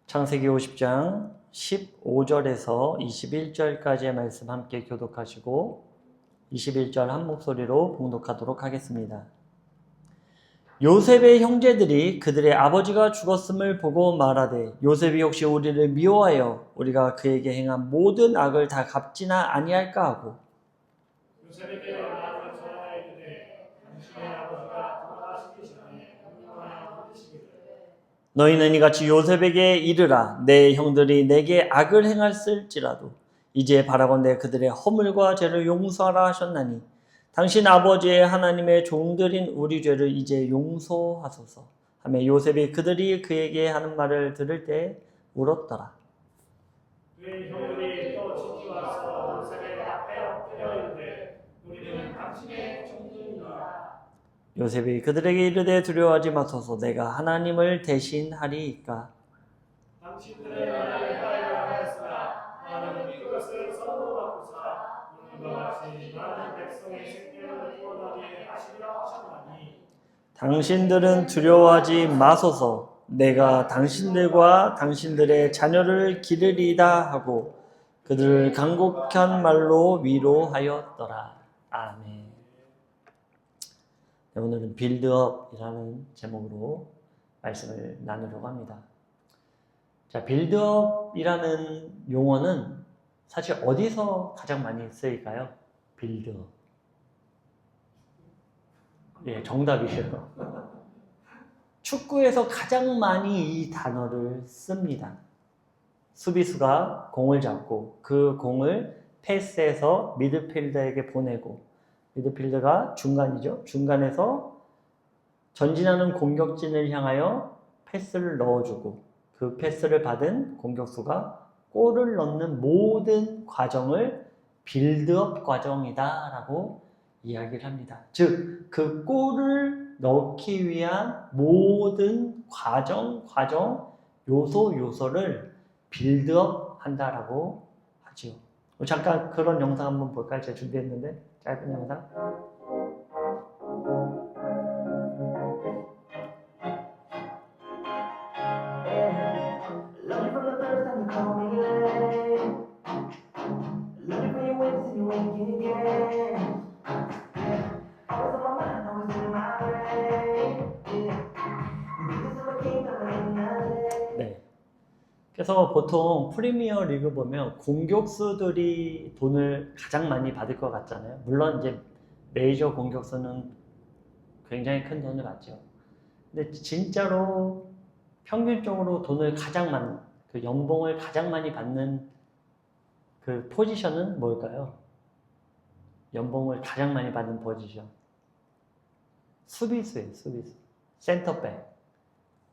창세기 50장 15절에서 21절까지의 말씀 함께 교독하시고 21절 한 목소리로 봉독하도록 하겠습니다. 요셉의 형제들이 그들의 아버지가 죽었음을 보고 말하되 요셉이 혹시 우리를 미워하여 우리가 그에게 행한 모든 악을 다 갚지나 아니할까 하고 요셉에게 말하여 전하여 이르되 당신의 아버지가 돌아가시기 전에 명령하여 이르시기를 너희는 이같이 요셉에게 이르라. 내 형들이 내게 악을 행할을지라도 이제 바라건대 그들의 허물과 죄를 용서하라 하셨나니 당신 아버지의 하나님의 종들인 우리 죄를 이제 용서하소서 하며 요셉이 그들이 그에게 하는 말을 들을 때 울었더라. 그의 형들이 또 지키와서 요셉의 앞에 엎드려 이르되 우리는 당신의 종들이라. 요셉이 그들에게 이르되 두려워하지 마소서 내가 하나님을 대신하리이까. 당신들의 말을 하여 하였으나 하나님이 그것을 선으로 바꾸사 오늘과 같이 많은 백성의 생명을 구원하게 하시리라 하셨나니 당신들은 두려워하지 마소서 내가 당신들과 당신들의 자녀를 기르리이다 하고 그들을 간곡한 말로 위로하였더라. 아멘. 오늘은 빌드업이라는 제목으로 말씀을 나누려고 합니다. 자, 빌드업이라는 용어는 사실 어디서 가장 많이 쓰일까요? 빌드업. 예, 정답이에요. 축구에서 가장 많이 이 단어를 씁니다. 수비수가 공을 잡고 그 공을 패스해서 미드필더에게 보내고 미드필더가 중간이죠. 중간에서 전진하는 공격진을 향하여 패스를 넣어주고 그 패스를 받은 공격수가 골을 넣는 모든 과정을 빌드업 과정이다 라고 이야기를 합니다. 즉, 그 골을 넣기 위한 모든 과정, 요소를 빌드업 한다라고 하죠. 잠깐 그런 영상 한번 볼까요? 제가 준비했는데 짧은 영상. 네. 그래서 보통 프리미어 리그 보면 공격수들이 돈을 가장 많이 받을 것 같잖아요. 물론 이제 메이저 공격수는 굉장히 큰 돈을 받죠. 근데 진짜로 평균적으로 돈을 가장 많은, 그 연봉을 가장 많이 받는 그 포지션은 뭘까요? 연봉을 가장 많이 받는 포지션. 수비수예요, 수비수. 센터백.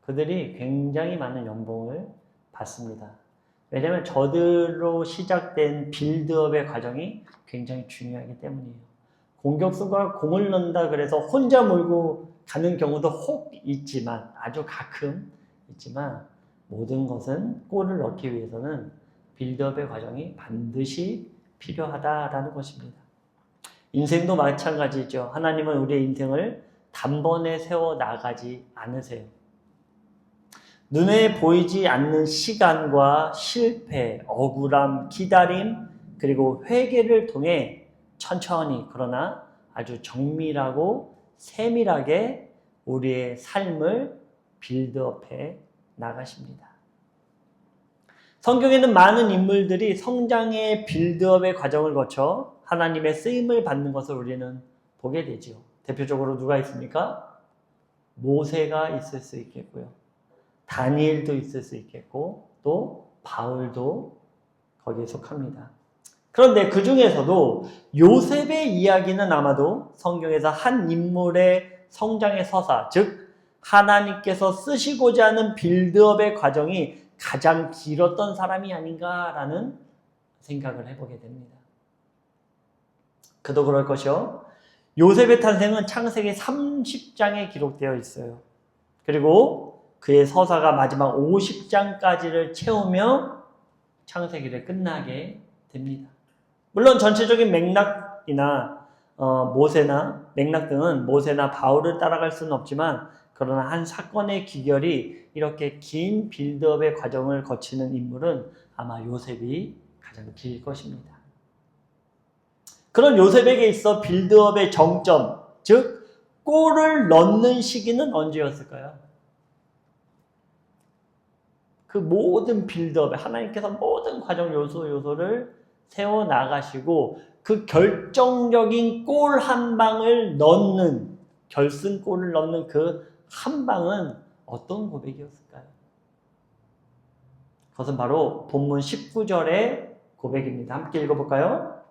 그들이 굉장히 많은 연봉을 받습니다. 왜냐하면 저들로 시작된 빌드업의 과정이 굉장히 중요하기 때문이에요. 공격수가 공을 넣는다 그래서 혼자 몰고 가는 경우도 혹 있지만, 아주 가끔 있지만, 모든 것은 골을 넣기 위해서는 빌드업의 과정이 반드시 필요하다라는 것입니다. 인생도 마찬가지죠. 하나님은 우리의 인생을 단번에 세워 나가지 않으세요. 눈에 보이지 않는 시간과 실패, 억울함, 기다림, 그리고 회개를 통해 천천히 그러나 아주 정밀하고 세밀하게 우리의 삶을 빌드업해 나가십니다. 성경에는 많은 인물들이 성장의 빌드업의 과정을 거쳐 하나님의 쓰임을 받는 것을 우리는 보게 되죠. 대표적으로 누가 있습니까? 모세가 있을 수 있겠고요. 다니엘도 있을 수 있겠고 또 바울도 거기에 속합니다. 그런데 그 중에서도 요셉의 이야기는 아마도 성경에서 한 인물의 성장의 서사, 즉 하나님께서 쓰시고자 하는 빌드업의 과정이 가장 길었던 사람이 아닌가라는 생각을 해보게 됩니다. 그도 그럴 것이요. 요셉의 탄생은 창세기 30장에 기록되어 있어요. 그리고 그의 서사가 마지막 50장까지를 채우며 창세기를 끝나게 됩니다. 물론 전체적인 맥락이나 모세나 맥락 등은 모세나 바울을 따라갈 수는 없지만 그러나 한 사건의 귀결이 이렇게 긴 빌드업의 과정을 거치는 인물은 아마 요셉이 가장 길 것입니다. 그런 요셉에게 있어 빌드업의 정점, 즉 골을 넣는 시기는 언제였을까요? 그 모든 빌드업에 하나님께서 모든 과정 요소를 세워 나가시고 그 결정적인 골 한 방을 넣는, 결승골을 넣는 그 한 방은 어떤 고백이었을까요? 그것은 바로 본문 19절의 고백입니다. 함께 읽어볼까요?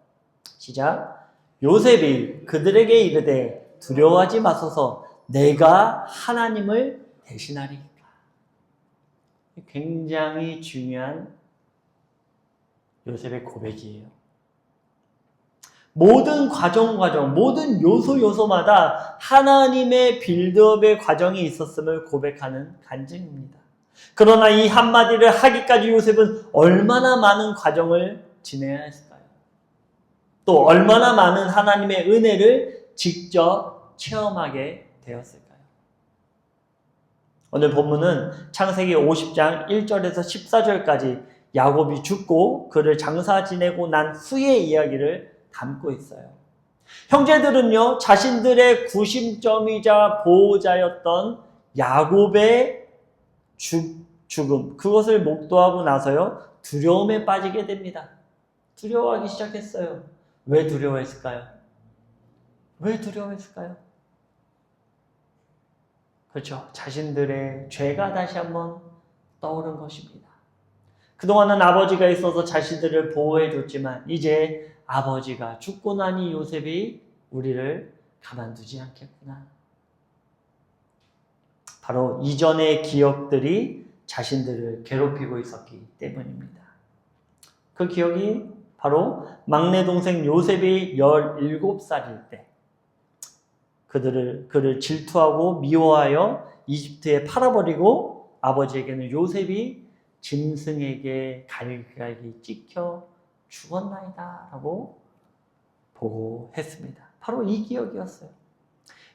시작. 요셉이 그들에게 이르되 두려워하지 마소서, 내가 하나님을 대신하리이까. 굉장히 중요한 요셉의 고백이에요. 모든 과정, 모든 요소마다 하나님의 빌드업의 과정이 있었음을 고백하는 간증입니다. 그러나 이 한마디를 하기까지 요셉은 얼마나 많은 과정을 지내야 했을까요? 또 얼마나 많은 하나님의 은혜를 직접 체험하게 되었을까요? 오늘 본문은 창세기 50장 1절에서 14절까지 야곱이 죽고 그를 장사 지내고 난 후의 이야기를 담고 있어요. 형제들은요, 자신들의 구심점이자 보호자였던 야곱의 죽음, 그것을 목도하고 나서요, 두려움에 빠지게 됩니다. 두려워하기 시작했어요. 왜 두려워했을까요? 왜 두려워했을까요? 그렇죠. 자신들의 죄가 다시 한번 떠오른 것입니다. 그동안은 아버지가 있어서 자신들을 보호해줬지만 이제 아버지가 죽고 나니 요셉이 우리를 가만두지 않겠구나. 바로 이전의 기억들이 자신들을 괴롭히고 있었기 때문입니다. 그 기억이 바로 막내 동생 요셉이 17살일 때 그를 질투하고 미워하여 이집트에 팔아버리고 아버지에게는 요셉이 짐승에게 갈갈이 찍혀 죽었나이다 라고 보고했습니다. 바로 이 기억이었어요.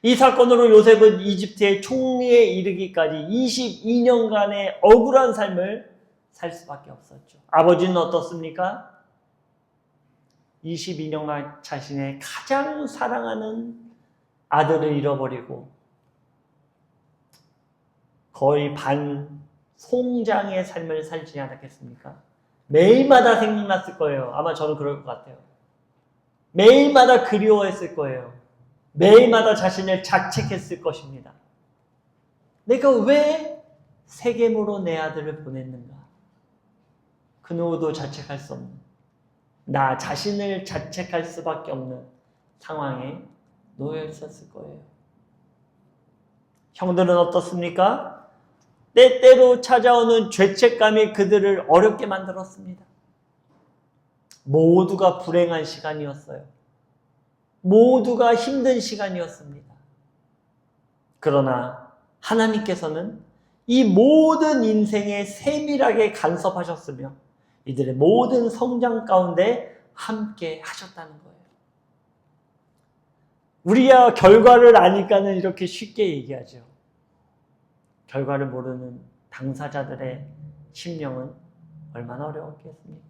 이 사건으로 요셉은 이집트의 총리에 이르기까지 22년간의 억울한 삶을 살 수밖에 없었죠. 아버지는 어떻습니까? 22년간 자신의 가장 사랑하는 아들을 잃어버리고 거의 반 송장의 삶을 살지 않았겠습니까? 매일마다 생각났을 거예요. 아마 저는 그럴 것 같아요. 매일마다 그리워했을 거예요. 매일마다 자신을 자책했을 것입니다. 내가 왜 세겜으로 내 아들을 보냈는가? 그 누구도 자책할 수 없는, 나 자신을 자책할 수밖에 없는 상황에 놓여 있었을 거예요. 형들은 어떻습니까? 때때로 찾아오는 죄책감이 그들을 어렵게 만들었습니다. 모두가 불행한 시간이었어요. 모두가 힘든 시간이었습니다. 그러나 하나님께서는 이 모든 인생에 세밀하게 간섭하셨으며 이들의 모든 성장 가운데 함께 하셨다는 거예요. 우리야 결과를 아니까는 이렇게 쉽게 얘기하죠. 결과를 모르는 당사자들의 심령은 얼마나 어려웠겠습니까?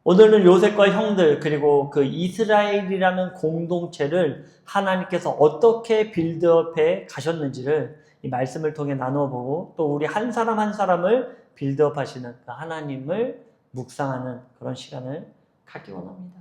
오늘은 요셉과 형들 그리고 그 이스라엘이라는 공동체를 하나님께서 어떻게 빌드업해 가셨는지를 이 말씀을 통해 나누어 보고 또 우리 한 사람 한 사람을 빌드업 하시는 그 하나님을 묵상하는 그런 시간을 갖기 원합니다.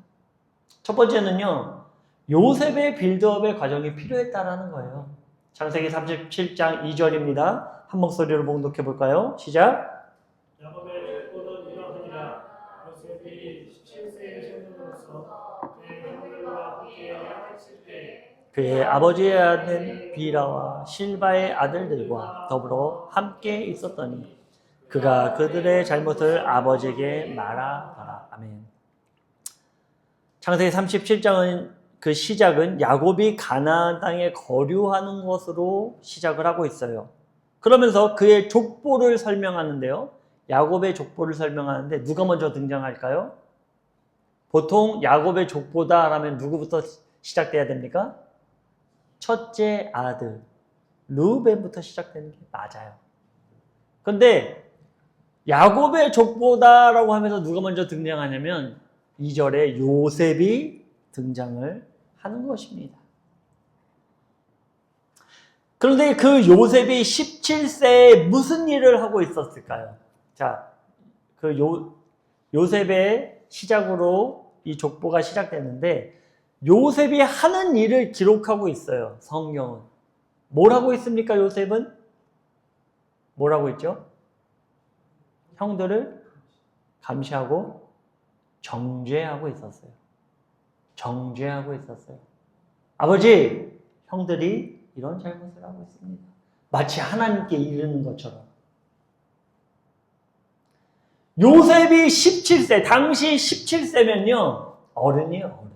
첫 번째는요, 요셉의 빌드업의 과정이 필요했다라는 거예요. 창세기 37장 2절입니다. 한 목소리로 봉독해 볼까요? 시작. 야곱의 족보는 이러하니라. 요셉이 17세의 청년으로서 그의 형들과 함께 양을 때 그의 아버지의 아들 비라와 실바의 아들들과 더불어 함께 있었더니 그가 그들의 잘못을 아버지에게 말하더라. 아멘. 창세기 37장은 그 시작은 야곱이 가나안 땅에 거류하는 것으로 시작을 하고 있어요. 그러면서 그의 족보를 설명하는데요. 야곱의 족보를 설명하는데 누가 먼저 등장할까요? 보통 야곱의 족보다 하면 누구부터 시작돼야 됩니까? 첫째 아들 르우벤부터 시작되는 게 맞아요. 그런데 야곱의 족보다라고 하면서 누가 먼저 등장하냐면 2절에 요셉이 등장을 하는 것입니다. 그런데 그 요셉이 17세에 무슨 일을 하고 있었을까요? 자, 그 요셉의 시작으로 이 족보가 시작되는데 요셉이 하는 일을 기록하고 있어요. 성경은. 뭘 하고 있습니까? 요셉은? 뭘 하고 있죠? 형들을 감시하고 정죄하고 있었어요. 정죄하고 있었어요. 아버지, 형들이 이런 잘못을 하고 있습니다. 마치 하나님께 이르는 것처럼. 요셉이 17세, 당시 17세면요, 어른이에요, 어른.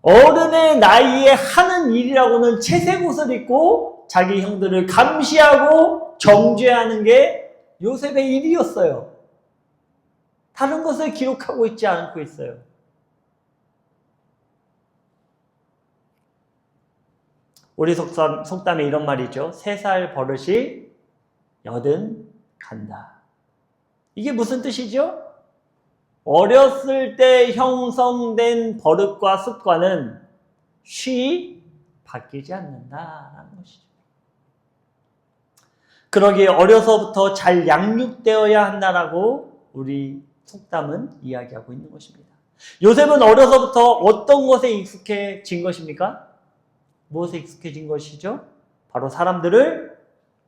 어른의 나이에 하는 일이라고는 채색 옷을 입고 자기 형들을 감시하고 정죄하는 게 요셉의 일이었어요. 다른 것을 기록하고 있지 않고 있어요. 우리 속담에 이런 말이 있죠. 3살 버릇이 80 간다. 이게 무슨 뜻이죠? 어렸을 때 형성된 버릇과 습관은 쉬이 바뀌지 않는다라는 것이죠. 그러기에 어려서부터 잘 양육되어야 한다라고 우리 속담은 이야기하고 있는 것입니다. 요셉은 어려서부터 어떤 것에 익숙해진 것입니까? 무엇에 익숙해진 것이죠? 바로 사람들을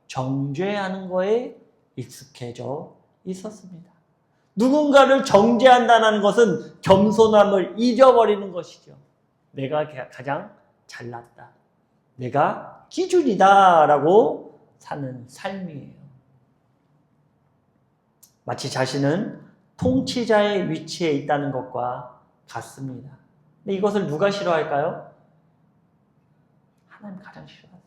정죄하는 거에 익숙해져 있었습니다. 누군가를 정죄한다는 것은 겸손함을 잊어버리는 것이죠. 내가 가장 잘났다. 내가 기준이다라고 사는 삶이에요. 마치 자신은 통치자의 위치에 있다는 것과 같습니다. 근데 이것을 누가 싫어할까요? 하나님 가장 싫어하세요.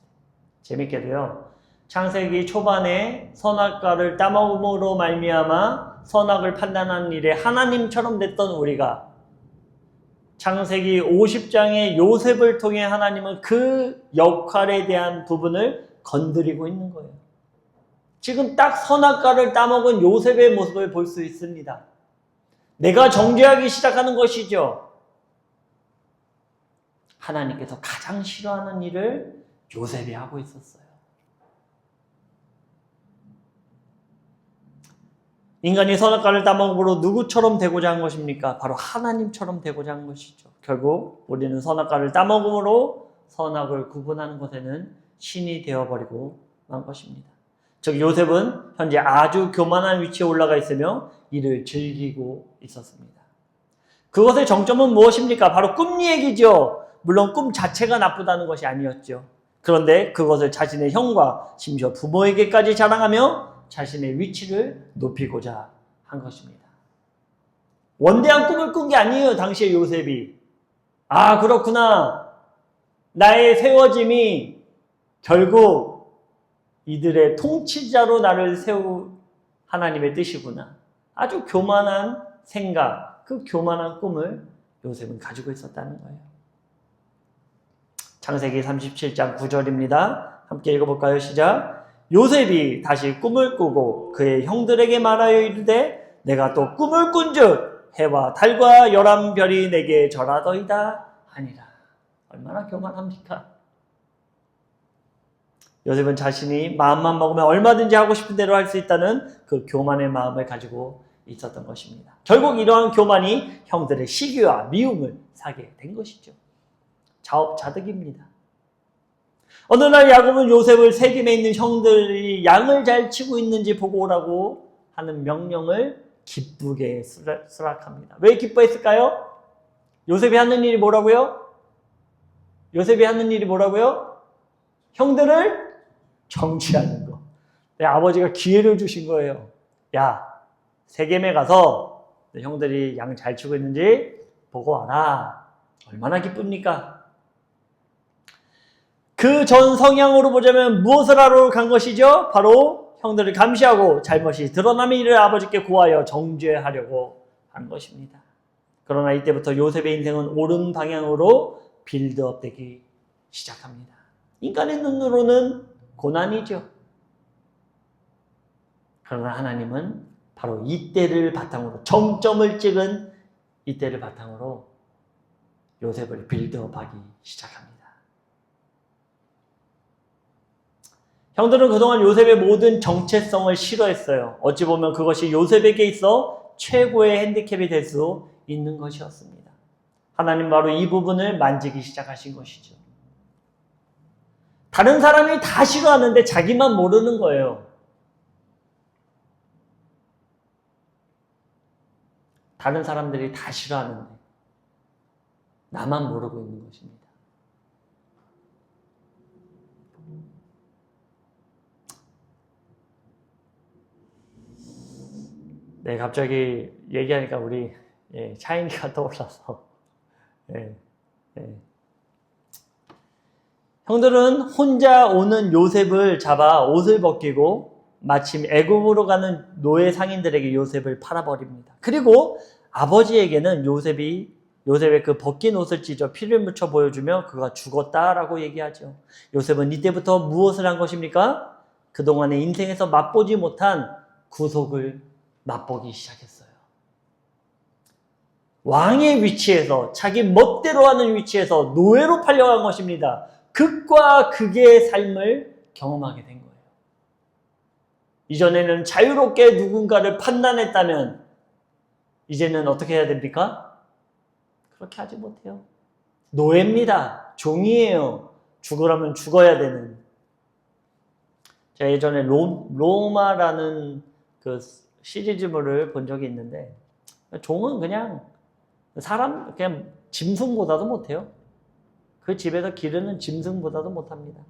재밌게도요. 창세기 초반에 선악과를 따먹음으로 말미암아 선악을 판단하는 일에 하나님처럼 됐던 우리가 창세기 50장의 요셉을 통해 하나님은 그 역할에 대한 부분을 건드리고 있는 거예요. 지금 딱 선악과를 따먹은 요셉의 모습을 볼 수 있습니다. 내가 정죄하기 시작하는 것이죠. 하나님께서 가장 싫어하는 일을 요셉이 하고 있었어요. 인간이 선악과를 따먹음으로 누구처럼 되고자 한 것입니까? 바로 하나님처럼 되고자 한 것이죠. 결국 우리는 선악과를 따먹음으로 선악을 구분하는 것에는 신이 되어버리고 만 것입니다. 즉 요셉은 현재 아주 교만한 위치에 올라가 있으며 이를 즐기고 있었습니다. 그것의 정점은 무엇입니까? 바로 꿈 얘기죠. 물론 꿈 자체가 나쁘다는 것이 아니었죠. 그런데 그것을 자신의 형과 심지어 부모에게까지 자랑하며 자신의 위치를 높이고자 한 것입니다. 원대한 꿈을 꾼 게 아니에요. 당시의 요셉이. 아, 그렇구나. 나의 세워짐이 결국 이들의 통치자로 나를 세울 하나님의 뜻이구나. 아주 교만한 생각, 그 교만한 꿈을 요셉은 가지고 있었다는 거예요. 창세기 37장 9절입니다. 함께 읽어볼까요? 시작. 요셉이 다시 꿈을 꾸고 그의 형들에게 말하여 이르되 내가 또 꿈을 꾼즉 해와 달과 11별이 내게 절하더이다 하니라. 얼마나 교만합니까? 요셉은 자신이 마음만 먹으면 얼마든지 하고 싶은 대로 할 수 있다는 그 교만의 마음을 가지고 있었던 것입니다. 결국 이러한 교만이 형들의 시기와 미움을 사게 된 것이죠. 자업자득입니다. 어느 날 야곱은 요셉을 세겜에 있는 형들이 양을 잘 치고 있는지 보고 오라고 하는 명령을 기쁘게 수락합니다. 왜 기뻐했을까요? 요셉이 하는 일이 뭐라고요? 요셉이 하는 일이 뭐라고요? 형들을 정죄하는 거. 내 아버지가 기회를 주신 거예요. 야, 세겜에 가서 내 형들이 양 잘 치고 있는지 보고 와라. 얼마나 기쁩니까? 그 전 성향으로 보자면 무엇을 하러 간 것이죠? 바로 형들을 감시하고 잘못이 드러나면 이를 아버지께 고하여 정죄하려고 한 것입니다. 그러나 이때부터 요셉의 인생은 옳은 방향으로 빌드업 되기 시작합니다. 인간의 눈으로는 고난이죠. 그러나 하나님은 바로 이때를 바탕으로, 정점을 찍은 이때를 바탕으로 요셉을 빌드업하기 시작합니다. 형들은 그동안 요셉의 모든 정체성을 싫어했어요. 어찌 보면 그것이 요셉에게 있어 최고의 핸디캡이 될 수 있는 것이었습니다. 하나님 바로 이 부분을 만지기 시작하신 것이죠. 다른 사람이 다 싫어하는데 자기만 모르는 거예요. 다른 사람들이 다 싫어하는데 나만 모르고 있는 것입니다. 네, 갑자기 얘기하니까 우리 차인이가 떠올라서 형들은 혼자 오는 요셉을 잡아 옷을 벗기고 마침 애굽으로 가는 노예 상인들에게 요셉을 팔아버립니다. 그리고 아버지에게는 요셉의 그 벗긴 옷을 찢어 피를 묻혀 보여주며 그가 죽었다라고 얘기하죠. 요셉은 이때부터 무엇을 한 것입니까? 그동안의 인생에서 맛보지 못한 구속을 맛보기 시작했어요. 왕의 위치에서, 자기 멋대로 하는 위치에서 노예로 팔려간 것입니다. 극과 극의 삶을 경험하게 된 거예요. 이전에는 자유롭게 누군가를 판단했다면 이제는 어떻게 해야 됩니까? 그렇게 하지 못해요. 노예입니다. 종이에요. 죽으라면 죽어야 되는. 제가 예전에 로마라는 그 시리즈물을 본 적이 있는데 종은 그냥 짐승보다도 못해요. 그 집에서 기르는 짐승보다도 못합니다.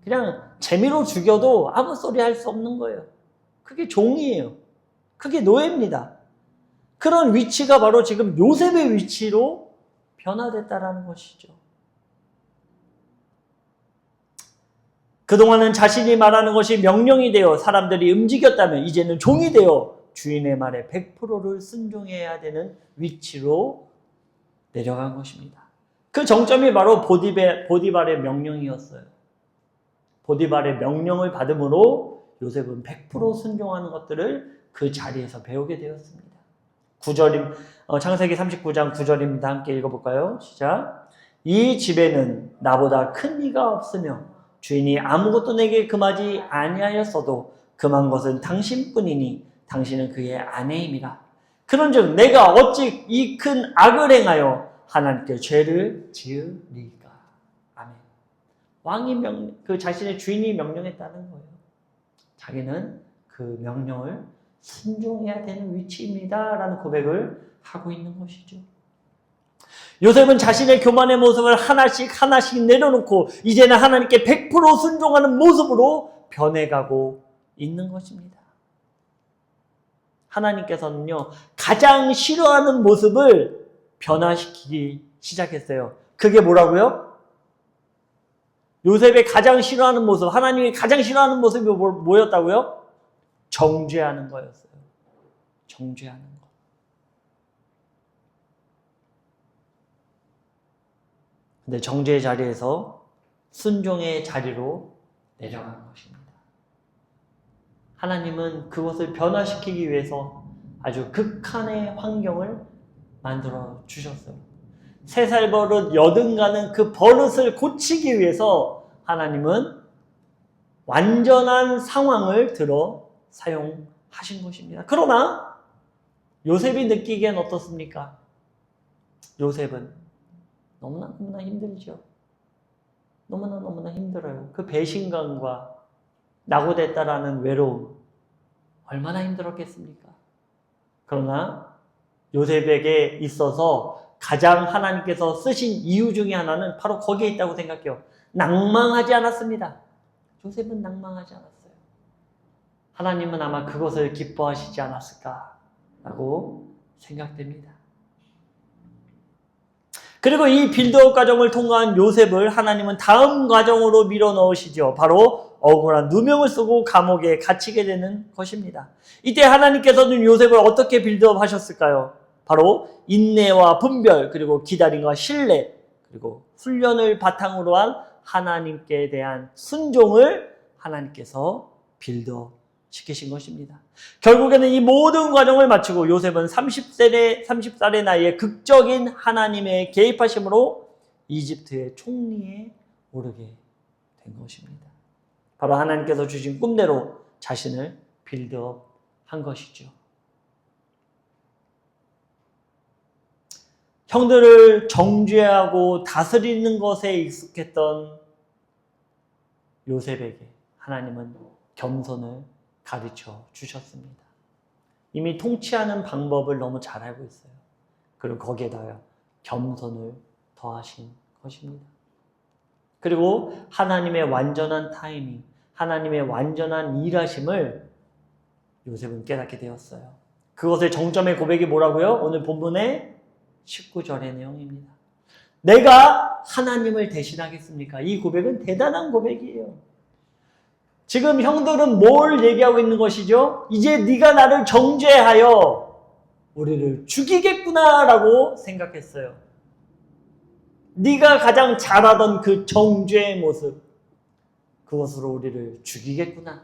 그냥 재미로 죽여도 아무 소리 할 수 없는 거예요. 그게 종이에요. 그게 노예입니다. 그런 위치가 바로 지금 요셉의 위치로 변화됐다라는 것이죠. 그동안은 자신이 말하는 것이 명령이 되어 사람들이 움직였다면 이제는 종이 되어 주인의 말에 100%를 순종해야 되는 위치로 내려간 것입니다. 그 정점이 바로 보디발의 명령이었어요. 보디발의 명령을 받음으로 요셉은 100% 순종하는 것들을 그 자리에서 배우게 되었습니다. 창세기 39장 9절입니다. 함께 읽어볼까요? 시작. 이 집에는 나보다 큰 이가 없으며 주인이 아무것도 내게 금하지 아니하였어도 금한 것은 당신뿐이니 당신은 그의 아내임이라. 그런즉 내가 어찌 이 큰 악을 행하여 하나님께 죄를 지으리까. 아멘. 왕이 그 자신의 주인이 명령했다는 거예요. 자기는 그 명령을 순종해야 되는 위치입니다. 라는 고백을 하고 있는 것이죠. 요셉은 자신의 교만의 모습을 하나씩 내려놓고 이제는 하나님께 100% 순종하는 모습으로 변해가고 있는 것입니다. 하나님께서는요, 가장 싫어하는 모습을 변화시키기 시작했어요. 그게 뭐라고요? 요셉의 가장 싫어하는 모습, 하나님이 가장 싫어하는 모습이 뭐였다고요? 정죄하는 거였어요. 정죄하는 거. 근데 정죄의 자리에서 순종의 자리로 내려간 것입니다. 하나님은 그것을 변화시키기 위해서 아주 극한의 환경을 만들어 주셨어요. 3살 버릇 여든가는 그 버릇을 고치기 위해서 하나님은 완전한 상황을 들어 사용하신 것입니다. 그러나 요셉이 느끼기엔 어떻습니까? 요셉은 너무나 힘들죠. 너무나 힘들어요. 그 배신감과 낙오됐다라는 외로움 얼마나 힘들었겠습니까? 그러나 요셉에게 있어서 가장 하나님께서 쓰신 이유 중에 하나는 바로 거기에 있다고 생각해요. 낭망하지 않았습니다. 요셉은 낭망하지 않았어요. 하나님은 아마 그것을 기뻐하시지 않았을까라고 생각됩니다. 그리고 이 빌드업 과정을 통과한 요셉을 하나님은 다음 과정으로 밀어넣으시죠. 바로 억울한 누명을 쓰고 감옥에 갇히게 되는 것입니다. 이때 하나님께서는 요셉을 어떻게 빌드업 하셨을까요? 바로 인내와 분별, 그리고 기다림과 신뢰, 그리고 훈련을 바탕으로 한 하나님께 대한 순종을 하나님께서 빌드업 시키신 것입니다. 결국에는 이 모든 과정을 마치고 요셉은 30살의 나이에 극적인 하나님의 개입하심으로 이집트의 총리에 오르게 된 것입니다. 바로 하나님께서 주신 꿈대로 자신을 빌드업 한 것이죠. 형들을 정죄하고 다스리는 것에 익숙했던 요셉에게 하나님은 겸손을 가르쳐 주셨습니다. 이미 통치하는 방법을 너무 잘 알고 있어요. 그리고 거기에다가 겸손을 더하신 것입니다. 그리고 하나님의 완전한 타이밍, 하나님의 완전한 일하심을 요셉은 깨닫게 되었어요. 그것의 정점의 고백이 뭐라고요? 오늘 본문의 19절의 내용입니다. 내가 하나님을 대신하겠습니까? 이 고백은 대단한 고백이에요. 지금 형들은 뭘 얘기하고 있는 것이죠? 이제 네가 나를 정죄하여 우리를 죽이겠구나라고 생각했어요. 네가 가장 잘하던 그 정죄의 모습, 그것으로 우리를 죽이겠구나,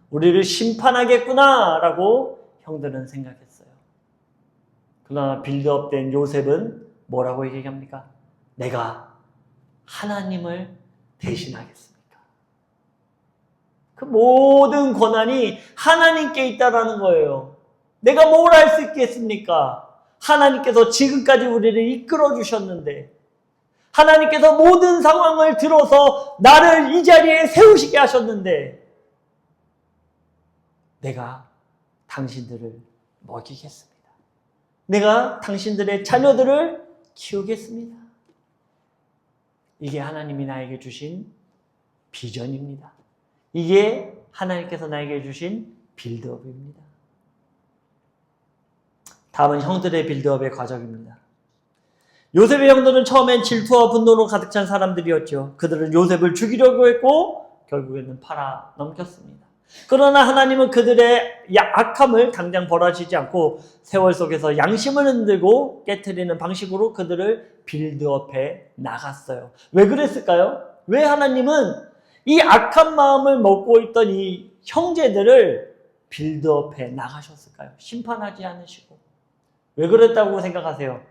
우리를 심판하겠구나라고 형들은 생각했어요. 그러나 빌드업된 요셉은 뭐라고 얘기합니까? 내가 하나님을 대신하겠습니다. 그 모든 권한이 하나님께 있다라는 거예요. 내가 뭘 할 수 있겠습니까? 하나님께서 지금까지 우리를 이끌어 주셨는데, 하나님께서 모든 상황을 들어서 나를 이 자리에 세우시게 하셨는데, 내가 당신들을 먹이겠습니다. 내가 당신들의 자녀들을 키우겠습니다. 이게 하나님이 나에게 주신 비전입니다. 이게 하나님께서 나에게 주신 빌드업입니다. 다음은 형들의 빌드업의 과정입니다. 요셉의 형들은 처음엔 질투와 분노로 가득 찬 사람들이었죠. 그들은 요셉을 죽이려고 했고 결국에는 팔아 넘겼습니다. 그러나 하나님은 그들의 악함을 당장 벌하시지 않고 세월 속에서 양심을 흔들고 깨트리는 방식으로 그들을 빌드업해 나갔어요. 왜 그랬을까요? 왜 하나님은 이 악한 마음을 먹고 있던 이 형제들을 빌드업해 나가셨을까요? 심판하지 않으시고. 왜 그랬다고 생각하세요?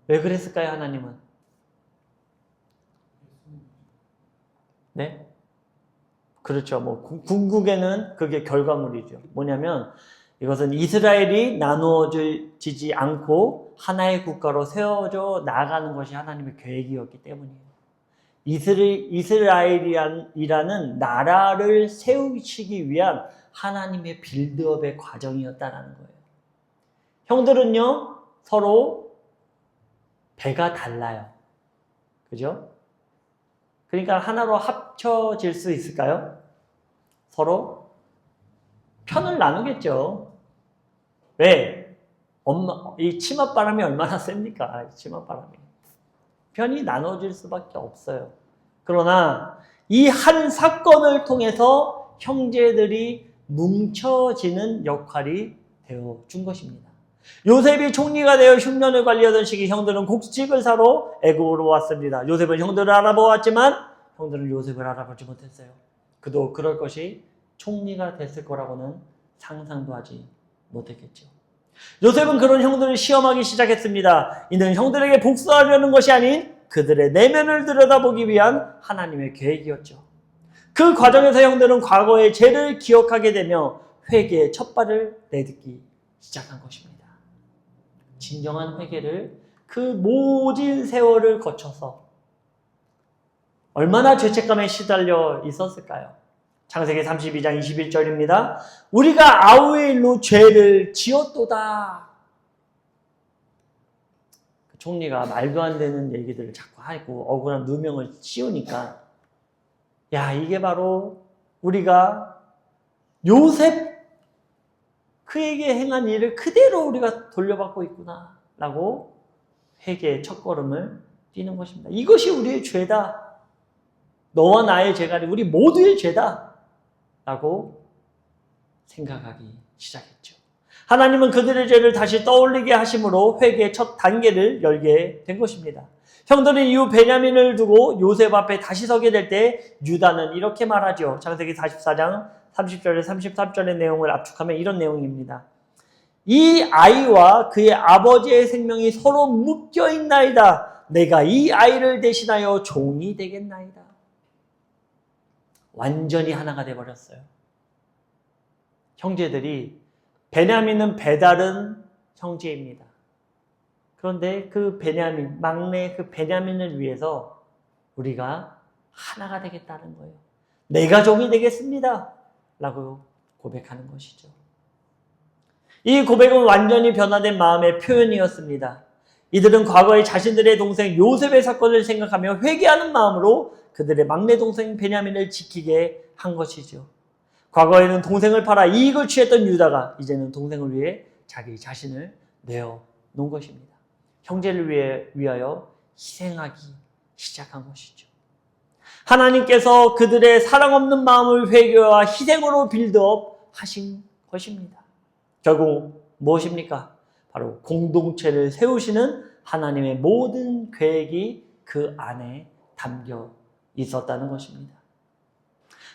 왜 그랬을까요, 하나님은? 네? 그렇죠. 궁극에는 그게 결과물이죠. 뭐냐면, 이것은 이스라엘이 나누어지지 않고 하나의 국가로 세워져 나가는 것이 하나님의 계획이었기 때문이에요. 이스라엘이라는 나라를 세우시기 위한 하나님의 빌드업의 과정이었다는 거예요. 형들은요, 서로 배가 달라요. 그죠? 그러니까 하나로 합쳐질 수 있을까요? 서로 편을 나누겠죠. 왜? 이 치맛바람이 얼마나 셉니까? 이 치맛바람이. 편이 나눠질 수밖에 없어요. 그러나 이 한 사건을 통해서 형제들이 뭉쳐지는 역할이 되어준 것입니다. 요셉이 총리가 되어 흉년을 관리하던 시기 형들은 곡식을 사러 애굽으로 왔습니다. 요셉은 형들을 알아보았지만 형들은 요셉을 알아보지 못했어요. 그도 그럴 것이 총리가 됐을 거라고는 상상도 하지 못했겠죠. 요셉은 그런 형들을 시험하기 시작했습니다. 이는 형들에게 복수하려는 것이 아닌 그들의 내면을 들여다보기 위한 하나님의 계획이었죠. 그 과정에서 형들은 과거의 죄를 기억하게 되며 회개의 첫발을 내딛기 시작한 것입니다. 진정한 회개를 그 모진 세월을 거쳐서 얼마나 죄책감에 시달려 있었을까요? 창세기 32장 21절입니다. 우리가 아우의 일로 죄를 지었도다. 총리가 말도 안 되는 얘기들을 자꾸 하고 억울한 누명을 씌우니까 야, 이게 바로 우리가 요셉 그에게 행한 일을 그대로 우리가 돌려받고 있구나 라고 회개의 첫걸음을 뛰는 것입니다. 이것이 우리의 죄다. 너와 나의 죄가 아니라 우리 모두의 죄다 라고 생각하기 시작했죠. 하나님은 그들의 죄를 다시 떠올리게 하심으로 회개의 첫 단계를 열게 된 것입니다. 형들은 이후 베냐민을 두고 요셉 앞에 다시 서게 될 때 유다는 이렇게 말하죠. 창세기 44장 30절에 33절의 내용을 압축하면 이런 내용입니다. 이 아이와 그의 아버지의 생명이 서로 묶여 있나이다. 내가 이 아이를 대신하여 종이 되겠나이다. 완전히 하나가 되어버렸어요. 형제들이, 베냐민은 배다른 형제입니다. 그런데 그 베냐민, 막내 그 베냐민을 위해서 우리가 하나가 되겠다는 거예요. 내가 종이 되겠습니다. 라고 고백하는 것이죠. 이 고백은 완전히 변화된 마음의 표현이었습니다. 이들은 과거에 자신들의 동생 요셉의 사건을 생각하며 회개하는 마음으로 그들의 막내 동생 베냐민을 지키게 한 것이죠. 과거에는 동생을 팔아 이익을 취했던 유다가 이제는 동생을 위해 자기 자신을 내어놓은 것입니다. 형제를 위하여 희생하기 시작한 것이죠. 하나님께서 그들의 사랑 없는 마음을 회개와 희생으로 빌드업 하신 것입니다. 결국 무엇입니까? 바로 공동체를 세우시는 하나님의 모든 계획이 그 안에 담겨 있었다는 것입니다.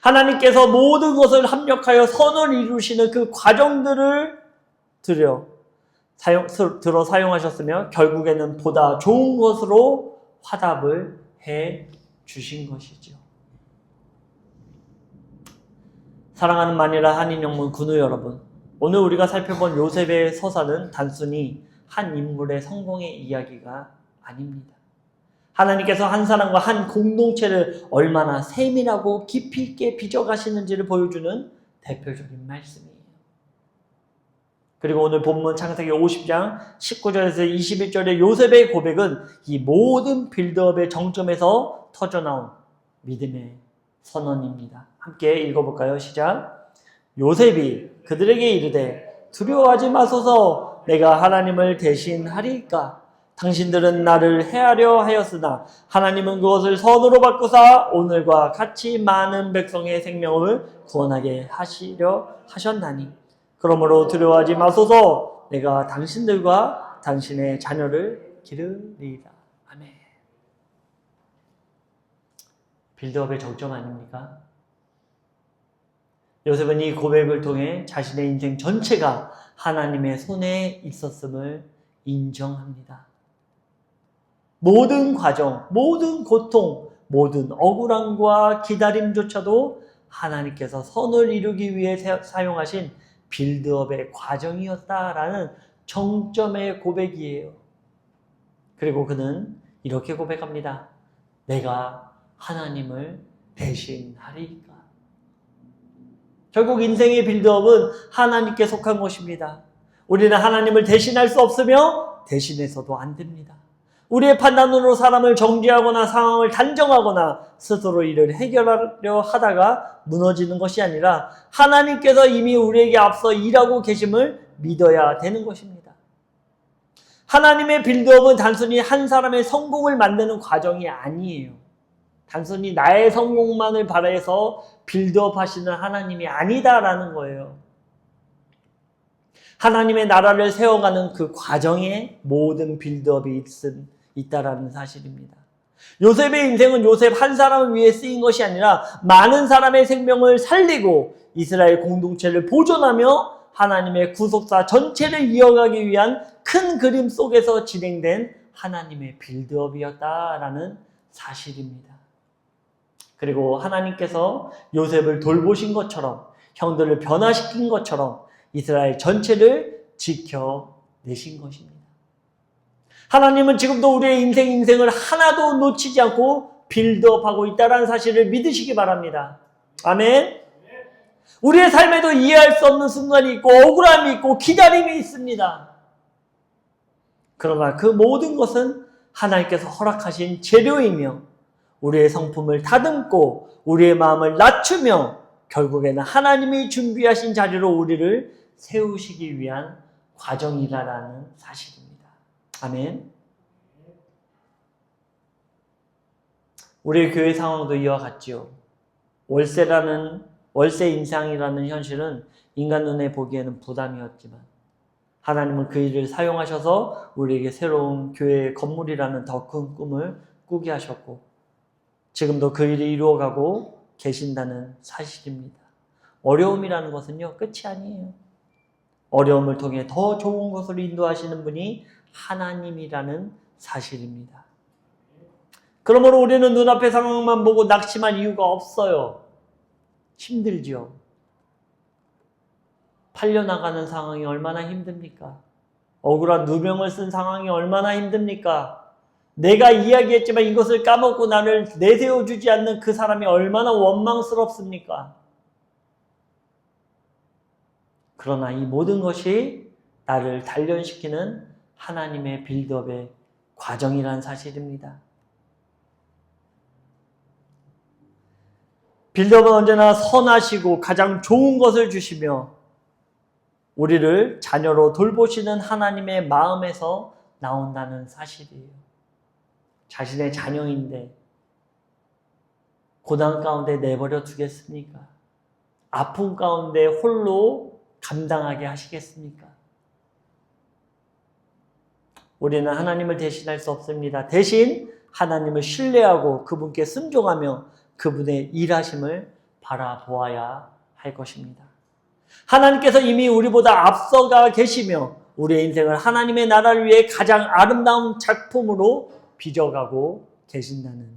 하나님께서 모든 것을 합력하여 선을 이루시는 그 과정들을 들어 사용하셨으며 결국에는 보다 좋은 것으로 화답을 해 주신 것이죠. 사랑하는 만일라 한인영문 군우 여러분, 오늘 우리가 살펴본 요셉의 서사는 단순히 한 인물의 성공의 이야기가 아닙니다. 하나님께서 한 사람과 한 공동체를 얼마나 세밀하고 깊이 있게 빚어가시는지를 보여주는 대표적인 말씀이에요. 그리고 오늘 본문 창세기 50장 19절에서 21절의 요셉의 고백은 이 모든 빌드업의 정점에서 터져나온 믿음의 선언입니다. 함께 읽어볼까요? 시작. 요셉이 그들에게 이르되 두려워하지 마소서, 내가 하나님을 대신하리이까. 당신들은 나를 해하려 하였으나 하나님은 그것을 선으로 바꾸사 오늘과 같이 많은 백성의 생명을 구원하게 하시려 하셨나니, 그러므로 두려워하지 마소서, 내가 당신들과 당신의 자녀를 기르리이다. 아멘. 빌드업의 정점 아닙니까? 요셉은 이 고백을 통해 자신의 인생 전체가 하나님의 손에 있었음을 인정합니다. 모든 과정, 모든 고통, 모든 억울함과 기다림조차도 하나님께서 선을 이루기 위해 사용하신 빌드업의 과정이었다라는 정점의 고백이에요. 그리고 그는 이렇게 고백합니다. 내가 하나님을 대신하리이까. 결국 인생의 빌드업은 하나님께 속한 것입니다. 우리는 하나님을 대신할 수 없으며 대신해서도 안 됩니다. 우리의 판단으로 사람을 정죄하거나 상황을 단정하거나 스스로 이를 해결하려 하다가 무너지는 것이 아니라 하나님께서 이미 우리에게 앞서 일하고 계심을 믿어야 되는 것입니다. 하나님의 빌드업은 단순히 한 사람의 성공을 만드는 과정이 아니에요. 단순히 나의 성공만을 바라서 빌드업 하시는 하나님이 아니다라는 거예요. 하나님의 나라를 세워가는 그 과정에 모든 빌드업이 있다라는 사실입니다. 요셉의 인생은 요셉 한 사람을 위해 쓰인 것이 아니라 많은 사람의 생명을 살리고 이스라엘 공동체를 보존하며 하나님의 구속사 전체를 이어가기 위한 큰 그림 속에서 진행된 하나님의 빌드업이었다라는 사실입니다. 그리고 하나님께서 요셉을 돌보신 것처럼, 형들을 변화시킨 것처럼 이스라엘 전체를 지켜내신 것입니다. 하나님은 지금도 우리의 인생을 하나도 놓치지 않고 빌드업하고 있다는 사실을 믿으시기 바랍니다. 아멘. 우리의 삶에도 이해할 수 없는 순간이 있고 억울함이 있고 기다림이 있습니다. 그러나 그 모든 것은 하나님께서 허락하신 재료이며 우리의 성품을 다듬고 우리의 마음을 낮추며 결국에는 하나님이 준비하신 자리로 우리를 세우시기 위한 과정이라는 사실입니다. 아멘. 우리 교회 상황도 이와 같지요. 월세 인상이라는 현실은 인간 눈에 보기에는 부담이었지만 하나님은 그 일을 사용하셔서 우리에게 새로운 교회의 건물이라는 더 큰 꿈을 꾸게 하셨고 지금도 그 일을 이루어가고 계신다는 사실입니다. 어려움이라는 것은요, 끝이 아니에요. 어려움을 통해 더 좋은 것으로 인도하시는 분이 하나님이라는 사실입니다. 그러므로 우리는 눈앞의 상황만 보고 낙심할 이유가 없어요. 힘들죠. 팔려나가는 상황이 얼마나 힘듭니까? 억울한 누명을 쓴 상황이 얼마나 힘듭니까? 내가 이야기했지만 이것을 까먹고 나를 내세워주지 않는 그 사람이 얼마나 원망스럽습니까? 그러나 이 모든 것이 나를 단련시키는 하나님의 빌드업의 과정이라는 사실입니다. 빌드업은 언제나 선하시고 가장 좋은 것을 주시며 우리를 자녀로 돌보시는 하나님의 마음에서 나온다는 사실이에요. 자신의 자녀인데 고난 가운데 내버려 두겠습니까? 아픔 가운데 홀로 감당하게 하시겠습니까? 우리는 하나님을 대신할 수 없습니다. 대신 하나님을 신뢰하고 그분께 순종하며 그분의 일하심을 바라보아야 할 것입니다. 하나님께서 이미 우리보다 앞서가 계시며 우리의 인생을 하나님의 나라를 위해 가장 아름다운 작품으로 빚어가고 계신다는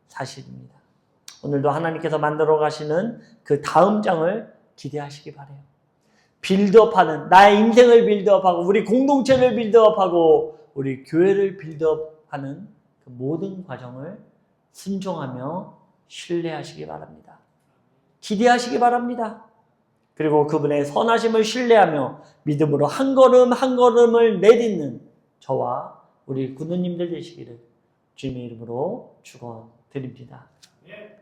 사실입니다. 오늘도 하나님께서 만들어 가시는 그 다음 장을 기대하시기 바라요. 빌드업하는, 나의 인생을 빌드업하고 우리 공동체를 빌드업하고 우리 교회를 빌드업하는 그 모든 과정을 순종하며 신뢰하시기 바랍니다. 기대하시기 바랍니다. 그리고 그분의 선하심을 신뢰하며 믿음으로 한 걸음 한 걸음을 내딛는 저와 우리 구누님들 되시기를 주님의 이름으로 축원드립니다. 예.